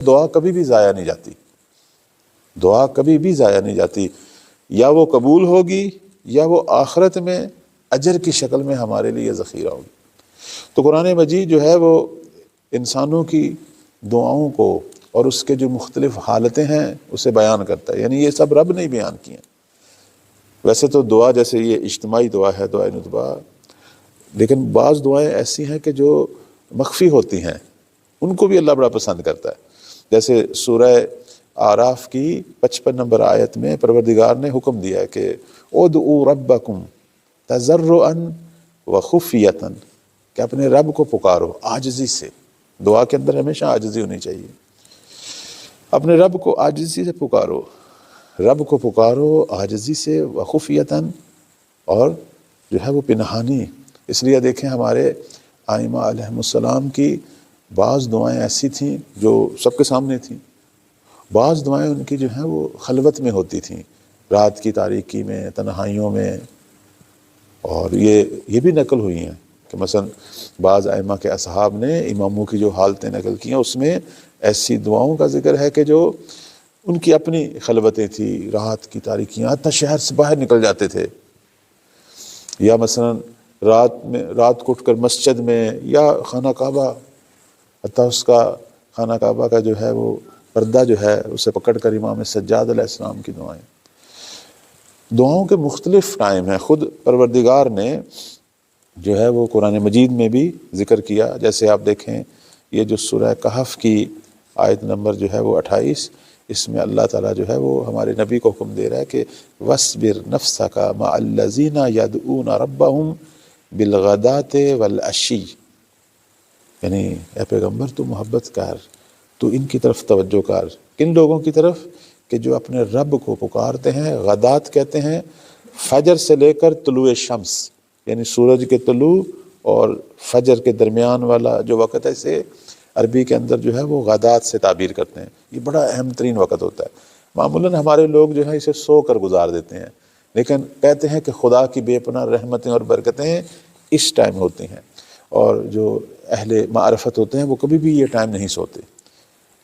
دعا کبھی بھی ضائع نہیں جاتی، دعا کبھی بھی ضائع نہیں جاتی، یا وہ قبول ہوگی یا وہ آخرت میں اجر کی شکل میں ہمارے لیے ذخیرہ ہوگی۔ تو قرآن مجید جو ہے وہ انسانوں کی دعاؤں کو اور اس کے جو مختلف حالتیں ہیں اسے بیان کرتا ہے، یعنی یہ سب رب نے بیان کی ہیں۔ ویسے تو دعا جیسے یہ اجتماعی دعا ہے، دعائے ندبہ، لیکن بعض دعائیں ایسی ہیں کہ جو مخفی ہوتی ہیں، ان کو بھی اللہ بڑا پسند کرتا ہے۔ جیسے سورہ اعراف کی 55 نمبر آیت میں پروردگار نے حکم دیا ہے کہ ادعوا ربکم تضرعا وخفیۃ، کہ اپنے رب کو پکارو عاجزی سے۔ دعا کے اندر ہمیشہ عاجزی ہونی چاہیے۔ اپنے رب کو عاجزی سے پکارو، رب کو پکارو عاجزی سے، وخفیۃ، اور جو ہے وہ پنہانی۔ اس لیے دیکھیں ہمارے ائمہ علیہم السلام کی بعض دعائیں ایسی تھیں جو سب کے سامنے تھیں، بعض دعائیں ان کی جو ہیں وہ خلوت میں ہوتی تھیں، رات کی تاریکی میں، تنہائیوں میں۔ اور یہ بھی نقل ہوئی ہیں کہ مثلا بعض ائمہ کے اصحاب نے اماموں کی جو حالتیں نقل کی ہیں اس میں ایسی دعاؤں کا ذکر ہے کہ جو ان کی اپنی خلوتیں تھیں، رات کی تاریکیاں، حتیٰ شہر سے باہر نکل جاتے تھے، یا مثلا رات کو اٹھ کر مسجد میں یا خانہ کعبہ، حتیٰ اس کا خانہ کعبہ کا جو ہے وہ پردہ جو ہے اسے پکڑ کر امام سجاد علیہ السلام کی دعاؤں کے مختلف ٹائم ہیں۔ خود پروردگار نے جو ہے وہ قرآن مجید میں بھی ذکر کیا، جیسے آپ دیکھیں یہ جو سورہ کہف کی آیت نمبر جو ہے وہ 28، اس میں اللہ تعالیٰ جو ہے وہ ہمارے نبی کو حکم دے رہا ہے کہ وَاصْبِرْ نَفْسَكَ مَعَ الَّذِينَ يَدْعُونَ رَبَّهُمْ بِالْغَدَاةِ وَالْعَشِيِّ، یعنی اے پیغمبر تو محبت کر، تو ان کی طرف توجہ کر۔ کن لوگوں کی طرف؟ کہ جو اپنے رب کو پکارتے ہیں۔ غدات کہتے ہیں فجر سے لے کر طلوع شمس، یعنی سورج کے طلوع اور فجر کے درمیان والا جو وقت ہے، اسے عربی کے اندر جو ہے وہ غدات سے تعبیر کرتے ہیں۔ یہ بڑا اہم ترین وقت ہوتا ہے۔ معمولاً ہمارے لوگ جو ہے اسے سو کر گزار دیتے ہیں، لیکن کہتے ہیں کہ خدا کی بے پناہ رحمتیں اور برکتیں اس ٹائم ہوتی ہیں، اور جو اہل معرفت ہوتے ہیں وہ کبھی بھی یہ ٹائم نہیں سوتے۔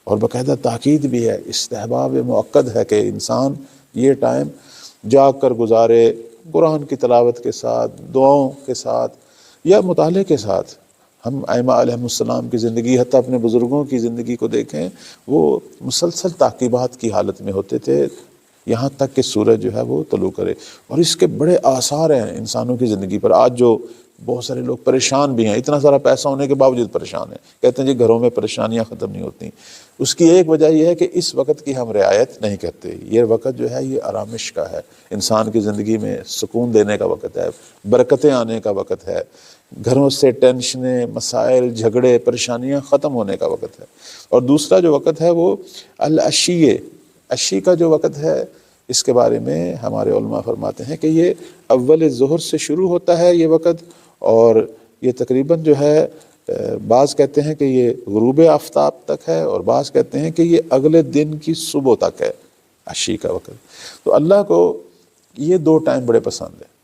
اور باقاعدہ تاکید بھی ہے، استحباب مؤکد ہے کہ انسان یہ ٹائم جاگ کر گزارے، قرآن کی تلاوت کے ساتھ، دعاؤں کے ساتھ یا مطالعے کے ساتھ۔ ہم ائمہ علیہم السلام کی زندگی، حتیٰ اپنے بزرگوں کی زندگی کو دیکھیں، وہ مسلسل تعقیبات کی حالت میں ہوتے تھے یہاں تک کہ سورج جو ہے وہ طلوع کرے۔ اور اس کے بڑے آثار ہیں انسانوں کی زندگی پر۔ آج جو بہت سارے لوگ پریشان بھی ہیں، اتنا سارا پیسہ ہونے کے باوجود پریشان ہیں، کہتے ہیں جی گھروں میں پریشانیاں ختم نہیں ہوتی۔ اس کی ایک وجہ یہ ہے کہ اس وقت کی ہم رعایت نہیں کرتے۔ یہ وقت جو ہے یہ آرامش کا ہے، انسان کی زندگی میں سکون دینے کا وقت ہے، برکتیں آنے کا وقت ہے، گھروں سے ٹینشنیں، مسائل، جھگڑے، پریشانیاں ختم ہونے کا وقت ہے۔ اور دوسرا جو وقت ہے وہ العشی، عشی کا جو وقت ہے، اس کے بارے میں ہمارے علماء فرماتے ہیں کہ یہ اول ظہر سے شروع ہوتا ہے یہ وقت، اور یہ تقریباً جو ہے بعض کہتے ہیں کہ یہ غروب آفتاب تک ہے، اور بعض کہتے ہیں کہ یہ اگلے دن کی صبح تک ہے عشی کا وقت۔ تو اللہ کو یہ دو ٹائم بڑے پسند ہیں۔